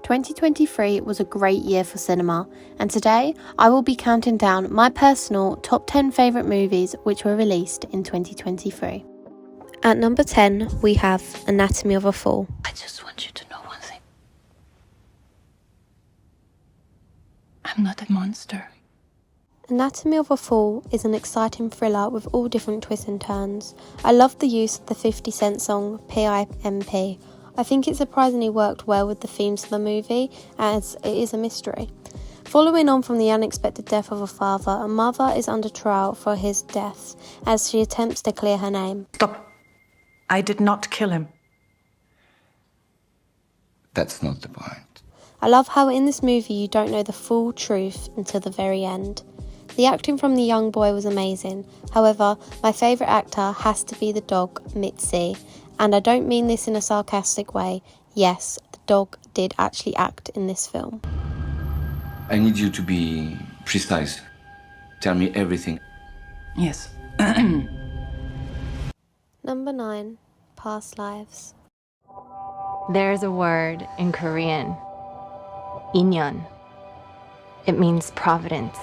2023 was a great year for cinema, and today I will be counting down my personal top 10 favourite movies which were released in 2023. At number 10, we have Anatomy of a Fall. I just want you to know one thing. I'm not a monster. Anatomy of a Fall is an exciting thriller with all different twists and turns. I love the use of the 50 Cent song PIMP. I think it surprisingly worked well with the themes of the movie, as it is a mystery. Following on from the unexpected death of a father, a mother is under trial for his death as she attempts to clear her name. Stop. I did not kill him. That's not the point. I love how in this movie you don't know the full truth until the very end. The acting from the young boy was amazing. However, my favourite actor has to be the dog, Mitzi. And I don't mean this in a sarcastic way. Yes, the dog did actually act in this film. I need you to be precise. Tell me everything. Yes. Number 9, Past Lives. There's a word in Korean, 인연. It means providence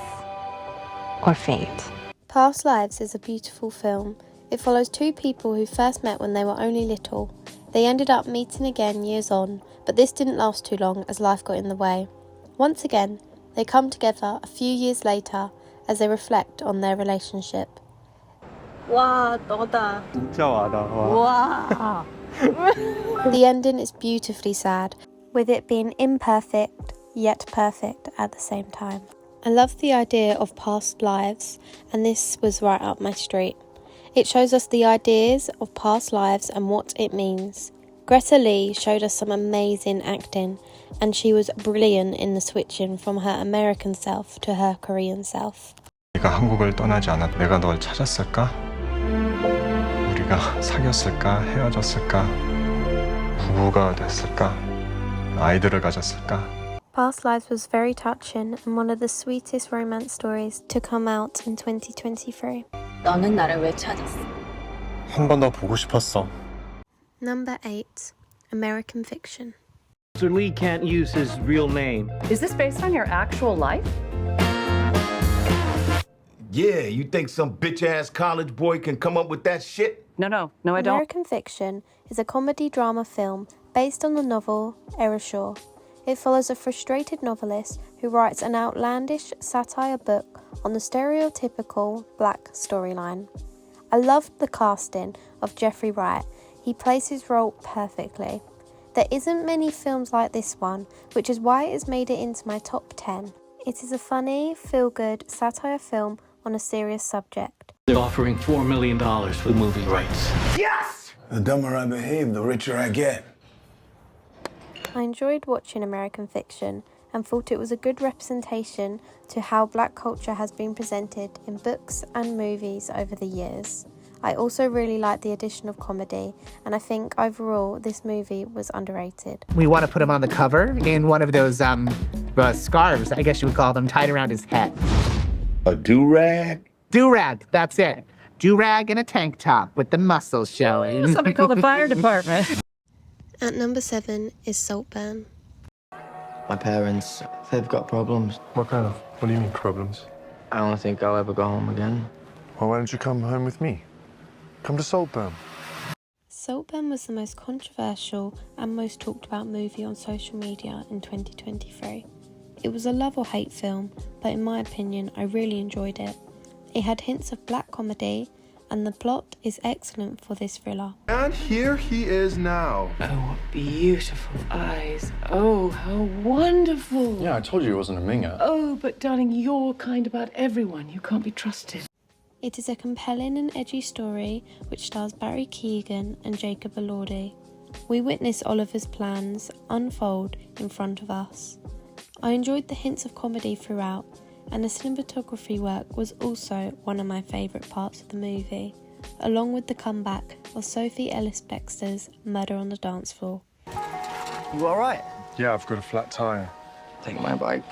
or fate. Past Lives is a beautiful film. It follows two people who first met when they were only little. They ended up meeting again years on, but this didn't last too long as life got in the way. Once again, they come together a few years later as they reflect on their relationship. 와, 너다. 진짜 와닿아. The ending is beautifully sad, with it being imperfect yet perfect at the same time. I love the idea of past lives, and this was right up my street. It shows us the ideas of past lives and what it means. Greta Lee showed us some amazing acting, and she was brilliant in the switching from her American self to her Korean self. 네가 한국을 떠나지 않았. 내가 널 찾았을까? 우리가 사귀었을까? 헤어졌을까? 부부가 됐을까? 아이들을 가졌을까? Past Lives was very touching and one of the sweetest romance stories to come out in 2023. 너는 나를 왜 찾았어? 한 번 더 보고 싶었어. Number 8, American Fiction. Sir Lee can't use his real name. Is this based on your actual life? Yeah, you think some bitch-ass college boy can come up with that shit? No, I don't. American Fiction is a comedy drama film based on the novel Erasure. It follows a frustrated novelist who writes an outlandish satire book on the stereotypical black storyline. I loved the casting of Jeffrey Wright. He plays his role perfectly. There isn't many films like this one, which is why it has made it into my top 10. It is a funny, feel-good satire film on a serious subject. They're offering $4 million for the movie rights. Yes! The dumber I behave, the richer I get. I enjoyed watching American Fiction and thought it was a good representation to how black culture has been presented in books and movies over the years. I also really liked the addition of comedy, and I think overall this movie was underrated. We want to put him on the cover in one of those scarves, I guess you would call them, tied around his head. A do-rag? Do-rag, that's it. Do-rag and a tank top with the muscles showing. Somebody call the fire department. At number 7 is Saltburn. My parents, they've got problems. What kind of? What do you mean problems? I don't think I'll ever go home again. Well, why don't you come home with me? Come to Saltburn. Saltburn was the most controversial and most talked about movie on social media in 2023. It was a love or hate film, but in my opinion, I really enjoyed it. It had hints of black comedy, and the plot is excellent for this thriller. And here he is now. Oh, what beautiful eyes. Oh, how wonderful. Yeah, I told you it wasn't a minger. Oh, but darling, you're kind about everyone. You can't be trusted. It is a compelling and edgy story which stars Barry Keoghan and Jacob Elordi. We witness Oliver's plans unfold in front of us. I enjoyed the hints of comedy throughout, and the cinematography work was also one of my favourite parts of the movie, along with the comeback of Sophie Ellis-Bextor's Murder on the Dance Floor. You all right? Yeah, I've got a flat tire. Take my bike.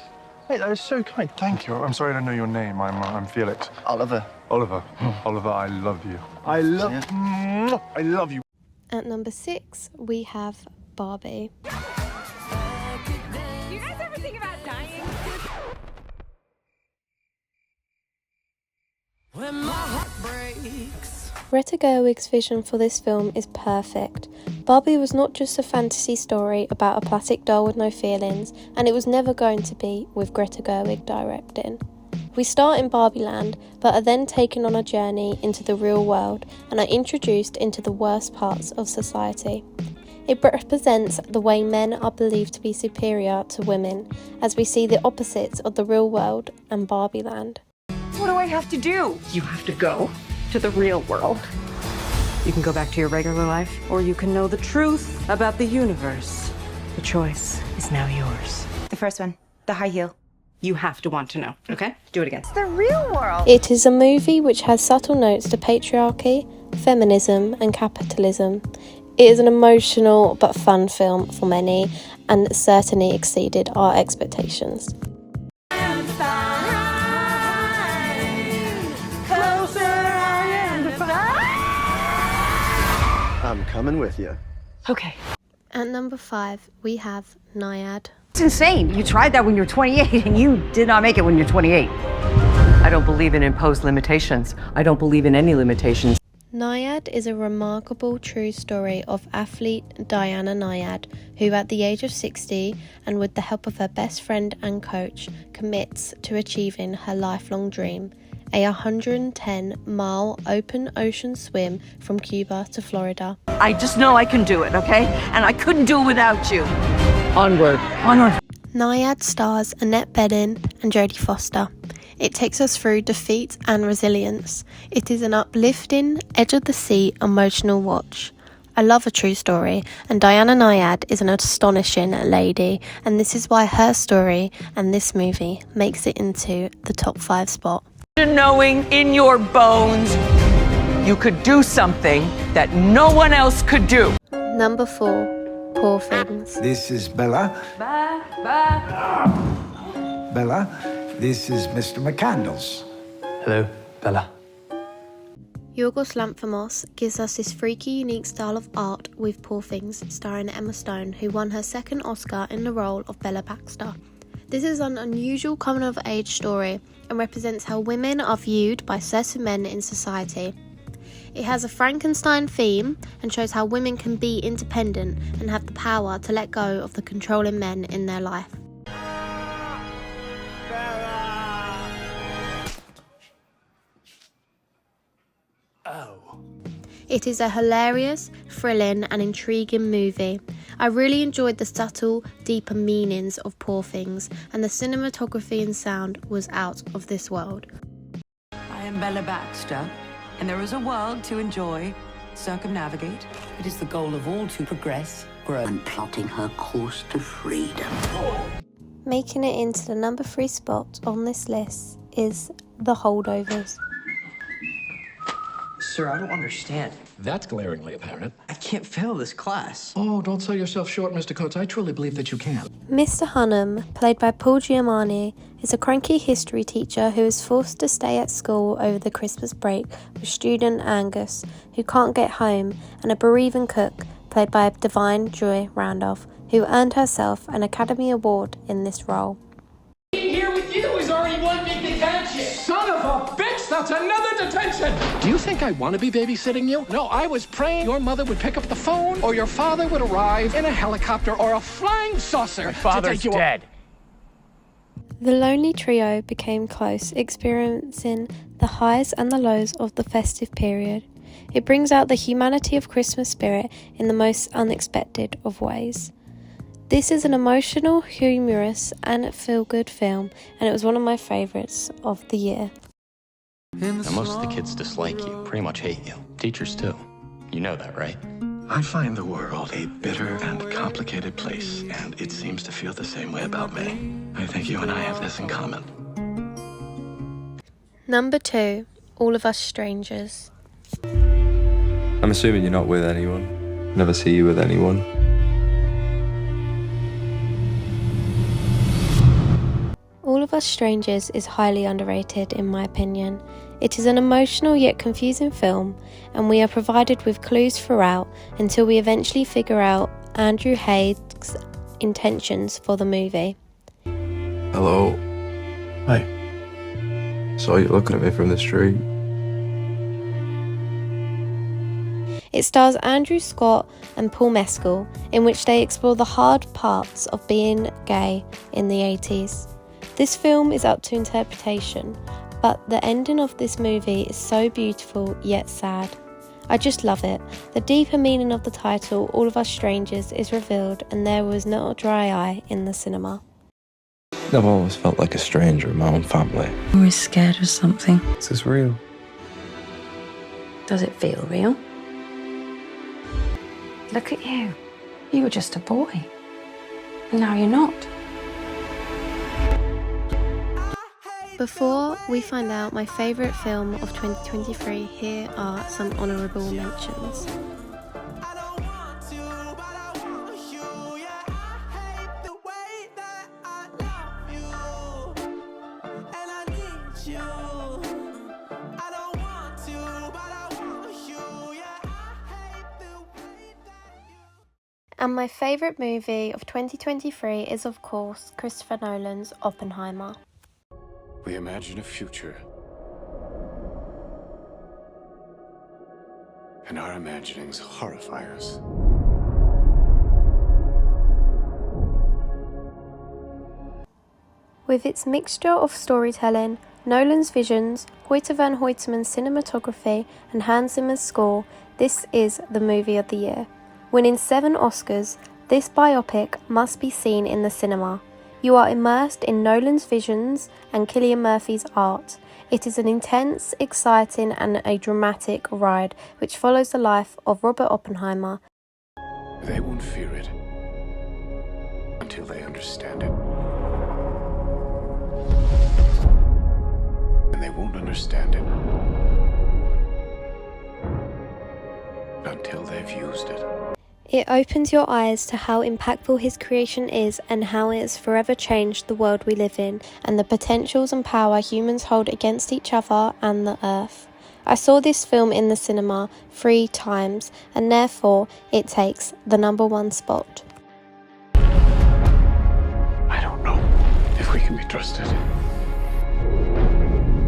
Hey, that is so kind. Thank you. I'm sorry I don't know your name. I'm Felix. Oliver. Oliver. Oliver, I love you. I love you. At number 6, we have Barbie. Greta Gerwig's vision for this film is perfect. Barbie was not just a fantasy story about a plastic doll with no feelings, and it was never going to be with Greta Gerwig directing. We start in Barbie Land, but are then taken on a journey into the real world and are introduced into the worst parts of society. It represents the way men are believed to be superior to women, as we see the opposites of the real world and Barbie Land. What do I have to do? You have to go to the real world. You can go back to your regular life, or you can know the truth about the universe. The choice is now yours. The first one, the high heel. You have to want to know, okay? Do it again. It's the real world. It is a movie which has subtle notes to patriarchy, feminism and capitalism. It is an emotional but fun film for many and certainly exceeded our expectations. I'm coming with you. Okay. At number 5, we have Nyad. It's insane. You tried that when you were 28 and you did not make it when you're 28. I don't believe in imposed limitations. I don't believe in any limitations. Nyad is a remarkable true story of athlete Diana Nyad, who at the age of 60 and with the help of her best friend and coach commits to achieving her lifelong dream, a 110-mile open ocean swim from Cuba to Florida. I just know I can do it, okay? And I couldn't do it without you. Onward. Onward. Nyad stars Annette Bening and Jodie Foster. It takes us through defeat and resilience. It is an uplifting, edge-of-the-seat, emotional watch. I love a true story, and Diana Nyad is an astonishing lady, and this is why her story and this movie makes it into the top 5 spot. Knowing in your bones you could do something that no one else could do. Number 4, Poor Things. This is Bella. Bella, this is Mr. McCandles. Hello, Bella. Yorgos Lanthimos gives us this freaky, unique style of art with Poor Things, starring Emma Stone, who won her second Oscar in the role of Bella Baxter. This is an unusual coming-of-age story and represents how women are viewed by certain men in society. It has a Frankenstein theme and shows how women can be independent and have the power to let go of the controlling men in their life. It is a hilarious, thrilling and intriguing movie. I really enjoyed the subtle, deeper meanings of Poor Things, and the cinematography and sound was out of this world. I am Bella Baxter, and there is a world to enjoy, circumnavigate. It is the goal of all to progress, grow, and plotting her course to freedom. Making it into the number 3 spot on this list is The Holdovers. Sir, I don't understand. That's glaringly apparent. I can't fail this class. Oh, don't sell yourself short, Mr. Coates. I truly believe that you can. Mr. Hunnam, played by Paul Giamatti, is a cranky history teacher who is forced to stay at school over the Christmas break with student Angus, who can't get home, and a bereaving cook, played by Divine Joy Randolph, who earned herself an Academy Award in this role. Here with you is already one big detention. Son of a bitch, that's another detention. Do you think I want to be babysitting you? No, I was praying your mother would pick up the phone or your father would arrive in a helicopter or a flying saucer. My father's dead. The lonely trio became close, experiencing the highs and the lows of the festive period. It brings out the humanity of Christmas spirit in the most unexpected of ways. This is an emotional, humorous and feel-good film, and it was one of my favourites of the year. Now, most of the kids dislike you, pretty much hate you. Teachers too. You know that, right? I find the world a bitter and complicated place, and it seems to feel the same way about me. I think you and I have this in common. Number 2, All of Us Strangers. I'm assuming you're not with anyone. Never see you with anyone. All of Us Strangers is highly underrated in my opinion. It is an emotional yet confusing film, and we are provided with clues throughout until we eventually figure out Andrew Haig's intentions for the movie. Hello. Hi. Saw you looking at me from the street. It stars Andrew Scott and Paul Mescal, in which they explore the hard parts of being gay in the 80s. This film is up to interpretation, but the ending of this movie is so beautiful yet sad. I just love it. The deeper meaning of the title, All of Us Strangers, is revealed, and there was not a dry eye in the cinema. I've always felt like a stranger in my own family. Always scared of something. Is this real? Does it feel real? Look at you. You were just a boy. And now you're not. Before we find out my favourite film of 2023, here are some honourable mentions. And my favourite movie of 2023 is, of course, Christopher Nolan's Oppenheimer. We imagine a future, and our imaginings horrify us. With its mixture of storytelling, Nolan's visions, Hoyte van Hoyteman's cinematography, and Hans Zimmer's score, this is the movie of the year. Winning 7 Oscars, this biopic must be seen in the cinema. You are immersed in Nolan's visions and Cillian Murphy's art. It is an intense, exciting and a dramatic ride which follows the life of Robert Oppenheimer. They won't fear it until they understand it. And they won't understand it until they've used it. It opens your eyes to how impactful his creation is and how it has forever changed the world we live in and the potentials and power humans hold against each other and the earth. I saw this film in the cinema 3 times and therefore it takes the #1 spot. I don't know if we can be trusted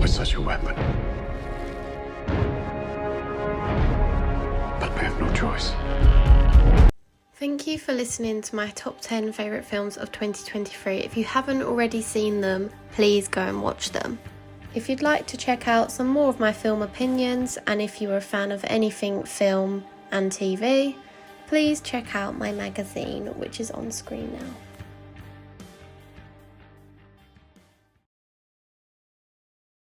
with such a weapon. But we have no choice. Thank you for listening to my top 10 favourite films of 2023. If you haven't already seen them, please go and watch them. If you'd like to check out some more of my film opinions, and if you're a fan of anything film and TV, please check out my magazine, which is on screen now.